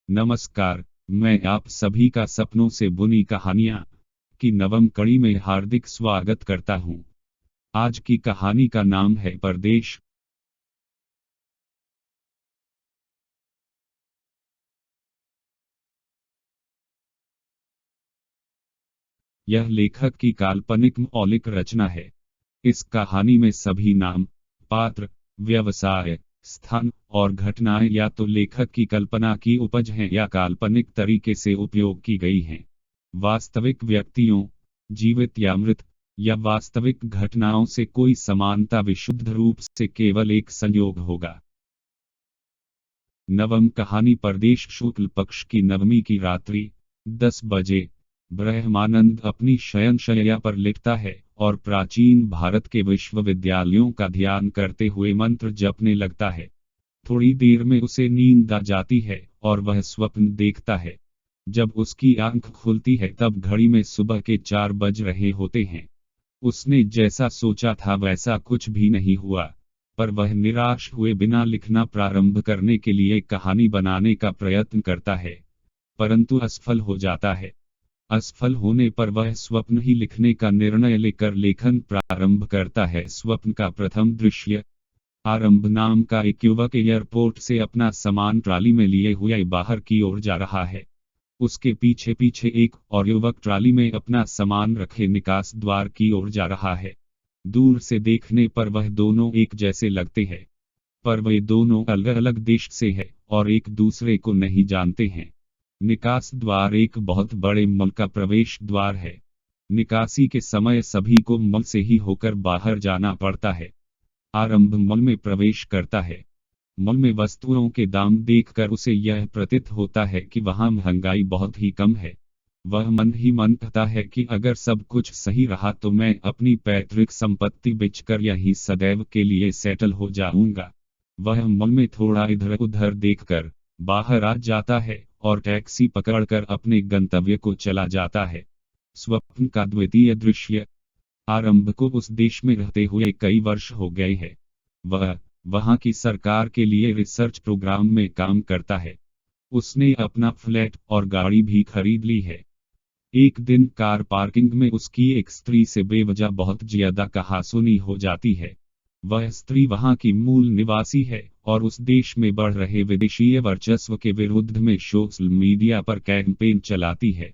नमस्कार, मैं आप सभी का सपनों से बुनी कहानियां की नवम कड़ी में हार्दिक स्वागत करता हूं। आज की कहानी का नाम है परदेश। यह लेखक की काल्पनिक मौलिक रचना है। इस कहानी में सभी नाम, पात्र, व्यवसाय, स्थान और घटनाएं या तो लेखक की कल्पना की उपज हैं या काल्पनिक तरीके से उपयोग की गई हैं। वास्तविक व्यक्तियों, जीवित या मृत, या वास्तविक घटनाओं से कोई समानता विशुद्ध रूप से केवल एक संयोग होगा। नवम कहानी परदेश। शुक्ल पक्ष की नवमी की रात्रि 10 बजे ब्रह्मानंद अपनी शयनशैया पर लेटता है और प्राचीन भारत के विश्वविद्यालयों का ध्यान करते हुए मंत्र जपने लगता है। थोड़ी देर में उसे नींद आ जाती है और वह स्वप्न देखता है। जब उसकी आंख खुलती है तब घड़ी में सुबह के 4 बज रहे होते हैं। उसने जैसा सोचा था वैसा कुछ भी नहीं हुआ, पर वह निराश हुए बिना लिखना प्रारंभ करने के लिए कहानी बनाने का प्रयत्न करता है, परंतु असफल हो जाता है। असफल होने पर वह स्वप्न ही लिखने का निर्णय लेकर लेखन प्रारंभ करता है। स्वप्न का प्रथम दृश्य। आरंभ नाम का एक युवक एयरपोर्ट से अपना सामान ट्राली में लिए हुए बाहर की ओर जा रहा है। उसके पीछे पीछे एक और युवक ट्राली में अपना सामान रखे निकास द्वार की ओर जा रहा है। दूर से देखने पर वह दोनों एक जैसे लगते हैं, पर वे दोनों अलग अलग देश से हैं और एक दूसरे को नहीं जानते हैं। निकास द्वार एक बहुत बड़े मॉल का प्रवेश द्वार है। निकासी के समय सभी को मॉल से ही होकर बाहर जाना पड़ता है। आरंभ मॉल में प्रवेश करता है। मॉल में वस्तुओं के दाम देखकर उसे यह प्रतीत होता है कि वहां महंगाई बहुत ही कम है। वह मन ही मन कहता है कि अगर सब कुछ सही रहा तो मैं अपनी पैतृक संपत्ति बेचकर यहीं सदैव के लिए सेटल हो जाऊंगा। वह मॉल में थोड़ा इधर उधर देखकर बाहर आ जाता है और टैक्सी पकड़कर अपने गंतव्य को चला जाता है। स्वप्न का द्वितीय दृश्य। आरंभ को उस देश में रहते हुए कई वर्ष हो गए हैं। वह वहां की सरकार के लिए रिसर्च प्रोग्राम में काम करता है। उसने अपना फ्लैट और गाड़ी भी खरीद ली है। एक दिन कार पार्किंग में उसकी एक स्त्री से बेवजह बहुत ज्यादा कहासुनी हो जाती है। वह स्त्री वहां की मूल निवासी है और उस देश में बढ़ रहे विदेशीय वर्चस्व के विरुद्ध में सोशल मीडिया पर कैंपेन चलाती है।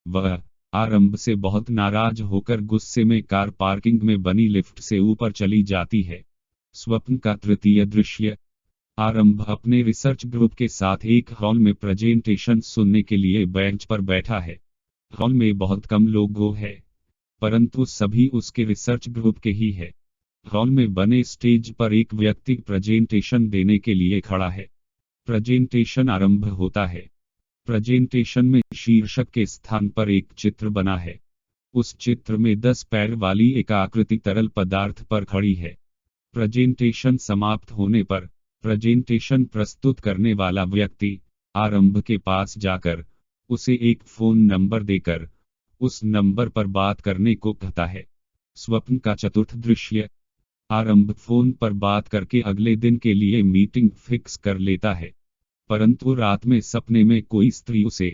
वह आरंभ से बहुत नाराज होकर गुस्से में कार पार्किंग में बनी लिफ्ट से ऊपर चली जाती है। स्वप्न का तृतीय दृश्य। आरंभ अपने रिसर्च ग्रुप के साथ एक हॉल में प्रेजेंटेशन सुनने के लिए बेंच पर बैठा है। हॉल में बहुत कम लोग हैं, परंतु सभी उसके रिसर्च ग्रुप के ही है। हॉल में बने स्टेज पर एक व्यक्ति प्रेजेंटेशन देने के लिए खड़ा है। प्रेजेंटेशन आरंभ होता है। प्रेजेंटेशन में शीर्षक के स्थान पर एक चित्र बना है। उस चित्र में 10 पैर वाली एक आकृति तरल पदार्थ पर खड़ी है। प्रेजेंटेशन समाप्त होने पर प्रेजेंटेशन प्रस्तुत करने वाला व्यक्ति आरंभ के पास जाकर उसे एक फोन नंबर देकर उस नंबर पर बात करने को कहता है। स्वप्न का चतुर्थ दृश्य। आरंभ फोन पर बात करके अगले दिन के लिए मीटिंग फिक्स कर लेता है, परंतु रात में सपने में कोई स्त्री उसे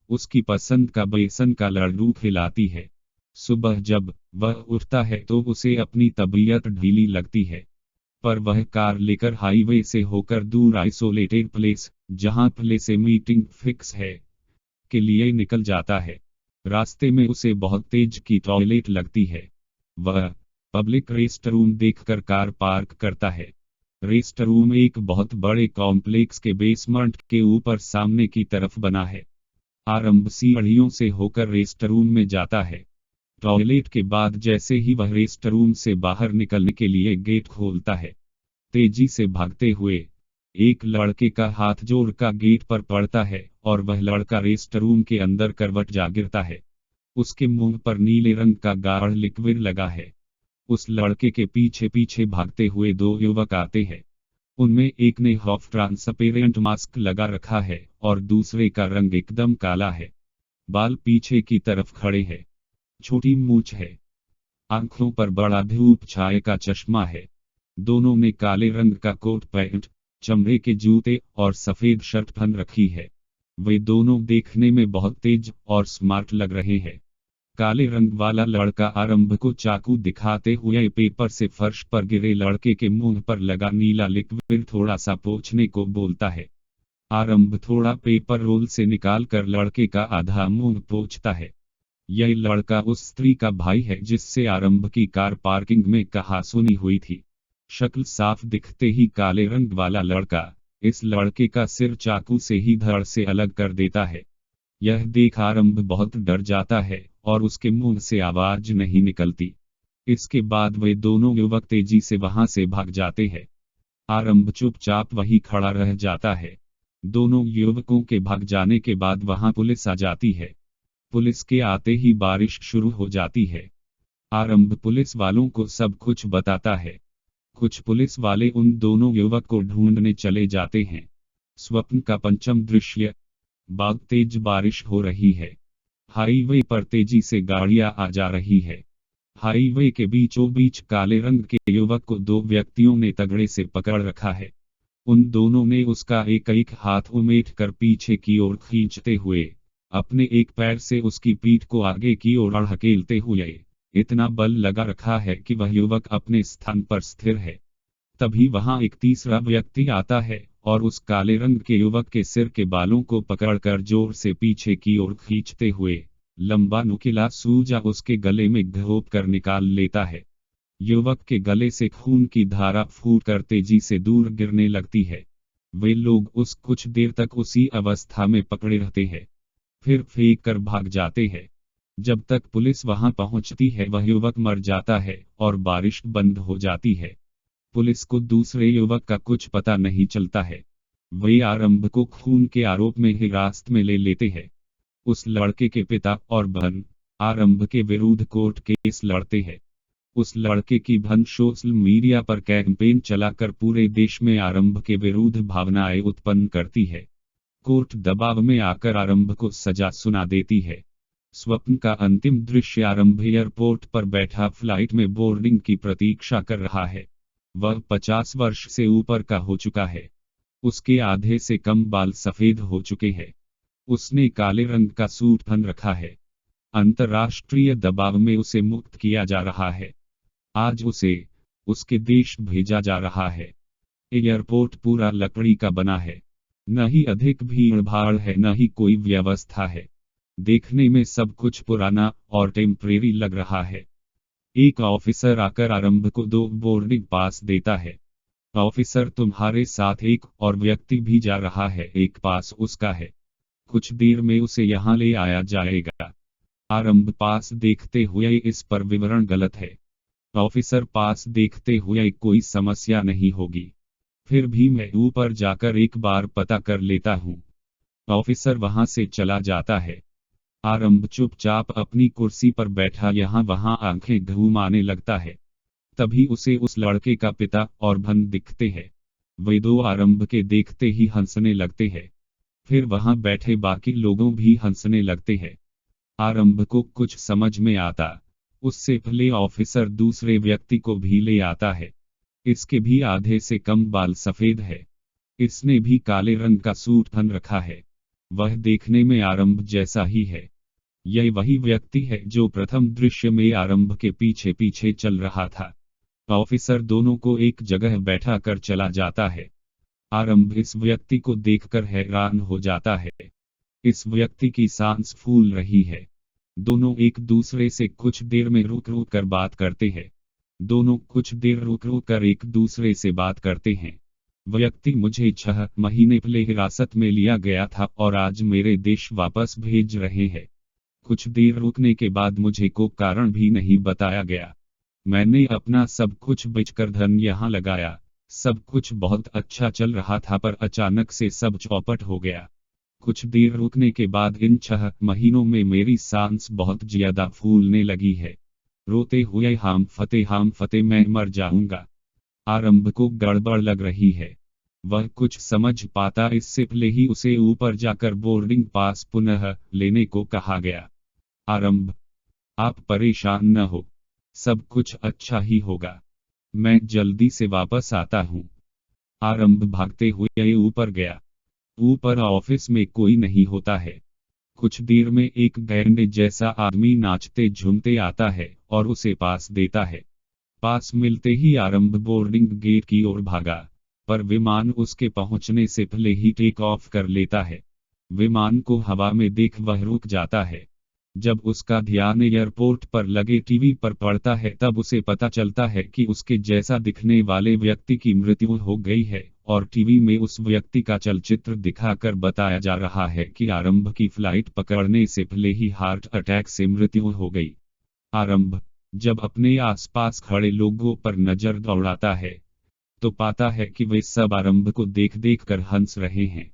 उसकी पसंद का बेसन का लड्डू खिलाती है। सुबह जब वह उठता है तो उसे अपनी तबीयत ढीली लगती है, पर वह कार लेकर हाईवे से होकर दूर आइसोलेटेड प्लेस, जहां पहले से मीटिंग फिक्स है, के लिए निकल जाता है। रास्ते में उसे बहुत तेज की टॉयलेट लगती है। वह पब्लिक रेस्टरूम देखकर कार पार्क करता है। रेस्टरूम एक बहुत बड़े कॉम्प्लेक्स के बेसमेंट के ऊपर सामने की तरफ बना है। आरंभ सीढ़ियों से होकर रेस्टरूम में जाता है। टॉयलेट के बाद जैसे ही वह रेस्टरूम से बाहर निकलने के लिए गेट खोलता है, तेजी से भागते हुए एक लड़के का हाथ जोड़ का गेट पर पड़ता है और वह लड़का रेस्टरूम के अंदर करवट जा गिरता है। उसके मुंह पर नीले रंग का गाढ़ लिक्विड लगा है। उस लड़के के पीछे पीछे भागते हुए 2 युवक आते हैं। उनमें एक ने हाफ ट्रांसपेरेंट मास्क लगा रखा है और दूसरे का रंग एकदम काला है। बाल पीछे की तरफ खड़े हैं। छोटी मूंछ है। आंखों पर बड़ा धूप छाए का चश्मा है। दोनों ने काले रंग का कोट पैंट, चमड़े के जूते और सफेद शर्ट पहन रखी है। वे दोनों देखने में बहुत तेज और स्मार्ट लग रहे हैं। काले रंग वाला लड़का आरंभ को चाकू दिखाते हुए पेपर से फर्श पर गिरे लड़के के मुंह पर लगा नीला लिक्विड थोड़ा सा पोंछने को बोलता है। आरंभ थोड़ा पेपर रोल से निकालकर लड़के का आधा मुंह पोंछता है। यह लड़का उस स्त्री का भाई है जिससे आरंभ की कार पार्किंग में कहासुनी हुई थी। शक्ल साफ दिखते ही काले रंग वाला लड़का इस लड़के का सिर चाकू से ही धड़ से अलग कर देता है। यह देख आरंभ बहुत डर जाता है और उसके मुंह से आवाज नहीं निकलती। इसके बाद वे दोनों युवक तेजी से वहां से भाग जाते हैं। आरंभ चुपचाप वहीं खड़ा रह जाता है। दोनों युवकों के भाग जाने के बाद वहां पुलिस आ जाती है। पुलिस के आते ही बारिश शुरू हो जाती है। आरंभ पुलिस वालों को सब कुछ बताता है। कुछ पुलिस वाले उन दोनों युवक को ढूंढने चले जाते हैं। स्वप्न का पंचम दृश्य। बहुत तेज बारिश हो रही है। हाईवे पर तेजी से गाड़ियां आ जा रही है। हाईवे के बीचों बीच काले रंग के युवक को दो व्यक्तियों ने तगड़े से पकड़ रखा है। उन दोनों ने उसका एक एक हाथ उमेट कर पीछे की ओर खींचते हुए अपने एक पैर से उसकी पीठ को आगे की ओर हकेलते हुए इतना बल लगा रखा है कि वह युवक अपने स्थान पर स्थिर है। तभी वहां एक तीसरा व्यक्ति आता है और उस काले रंग के युवक के सिर के बालों को पकड़कर जोर से पीछे की ओर खींचते हुए लंबा नुकीला सूजा उसके गले में घोंप कर निकाल लेता है। युवक के गले से खून की धारा फूट कर तेजी से दूर गिरने लगती है। वे लोग उस कुछ देर तक उसी अवस्था में पकड़े रहते हैं, फिर फेंक कर भाग जाते हैं। जब तक पुलिस वहां पहुंचती है वह युवक मर जाता है और बारिश बंद हो जाती है। पुलिस को दूसरे युवक का कुछ पता नहीं चलता है। वे आरंभ को खून के आरोप में हिरासत में ले लेते हैं। उस लड़के के पिता और बहन आरंभ के विरुद्ध कोर्ट केस लड़ते हैं। उस लड़के की बहन सोशल मीडिया पर कैंपेन चलाकर पूरे देश में आरंभ के विरुद्ध भावनाएं उत्पन्न करती है। कोर्ट दबाव में आकर आरंभ को सजा सुना देती है। स्वप्न का अंतिम दृश्य। आरंभ एयरपोर्ट पर बैठा फ्लाइट में बोर्डिंग की प्रतीक्षा कर रहा है। वह 50 वर्ष से ऊपर का हो चुका है। उसके आधे से कम बाल सफेद हो चुके हैं। उसने काले रंग का सूट पहन रखा है। अंतर्राष्ट्रीय दबाव में उसे मुक्त किया जा रहा है। आज उसे उसके देश भेजा जा रहा है। एयरपोर्ट पूरा लकड़ी का बना है। न ही अधिक भीड़ भाड़ है न ही कोई व्यवस्था है। देखने में सब कुछ पुराना और टेम्परेरी लग रहा है। एक ऑफिसर आकर आरंभ को 2 बोर्डिंग पास देता है। ऑफिसर, तुम्हारे साथ एक और व्यक्ति भी जा रहा है, एक पास उसका है। कुछ देर में उसे यहाँ ले आया जाएगा। आरंभ पास देखते हुए इस पर विवरण गलत है। ऑफिसर, पास देखते हुए कोई समस्या नहीं होगी, फिर भी मैं ऊपर जाकर एक बार पता कर लेता हूँ। ऑफिसर वहां से चला जाता है। आरंभ चुपचाप अपनी कुर्सी पर बैठा यहाँ वहां आंखें घुमाने लगता है। तभी उसे उस लड़के का पिता और बहन दिखते हैं। वे दो आरंभ के देखते ही हंसने लगते हैं। फिर वहां बैठे बाकी लोगों भी हंसने लगते हैं। आरंभ को कुछ समझ में आता। उससे पहले ऑफिसर दूसरे व्यक्ति को भी ले आता है। इसके भी आधे से कम बाल सफेद है। इसने भी काले रंग का सूट पहन रखा है। वह देखने में आरंभ जैसा ही है। यह वही व्यक्ति है जो प्रथम दृश्य में आरंभ के पीछे पीछे चल रहा था। ऑफिसर दोनों को एक जगह बैठा कर चला जाता है। आरंभ इस व्यक्ति को देखकर हैरान हो जाता है। इस व्यक्ति की सांस फूल रही है। दोनों एक दूसरे से कुछ देर में रुक रुक कर बात करते हैं। दोनों कुछ देर रुक रुक कर एक दूसरे से बात करते हैं। व्यक्ति, मुझे 6 महीने पहले हिरासत में लिया गया था और आज मेरे देश वापस भेज रहे हैं। कुछ देर रुकने के बाद मुझे कोई कारण भी नहीं बताया गया। मैंने अपना सब कुछ बेचकर धन यहाँ लगाया। सब कुछ बहुत अच्छा चल रहा था पर अचानक से सब चौपट हो गया। कुछ देर रुकने के बाद इन 6 महीनों में मेरी सांस बहुत ज्यादा फूलने लगी है। रोते हुए हम फतेह मैं मर जाऊंगा। आरंभ को गड़बड़ लग रही है। वह कुछ समझ पाता इससे पहले ही उसे ऊपर जाकर बोर्डिंग पास पुनः लेने को कहा गया। आरंभ, आप परेशान न हो, सब कुछ अच्छा ही होगा। मैं जल्दी से वापस आता हूँ। आरंभ भागते हुए ऊपर गया। ऊपर ऑफिस में कोई नहीं होता है। कुछ देर में एक गैंडे जैसा आदमी नाचते झूमते आता है और उसे पास देता है। पास मिलते ही आरंभ बोर्डिंग गेट की ओर भागा, पर विमान उसके पहुंचने से पहले ही टेक ऑफ कर लेता है। विमान को हवा में देख वह रुक जाता है। जब उसका ध्यान एयरपोर्ट पर लगे टीवी पर पड़ता है तब उसे पता चलता है कि उसके जैसा दिखने वाले व्यक्ति की मृत्यु हो गई है, और टीवी में उस व्यक्ति का चलचित्र दिखाकर बताया जा रहा है कि आरंभ की फ्लाइट पकड़ने से पहले ही हार्ट अटैक से मृत्यु हो गई। आरंभ जब अपने आसपास खड़े लोगों पर नजर दौड़ाता है तो पाता है कि वे सब आरंभ को देख देख कर हंस रहे हैं।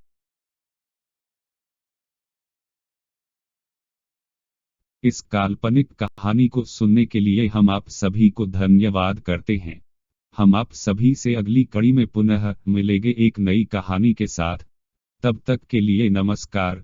इस काल्पनिक कहानी को सुनने के लिए हम आप सभी को धन्यवाद करते हैं। हम आप सभी से अगली कड़ी में पुनः मिलेंगे एक नई कहानी के साथ। तब तक के लिए नमस्कार।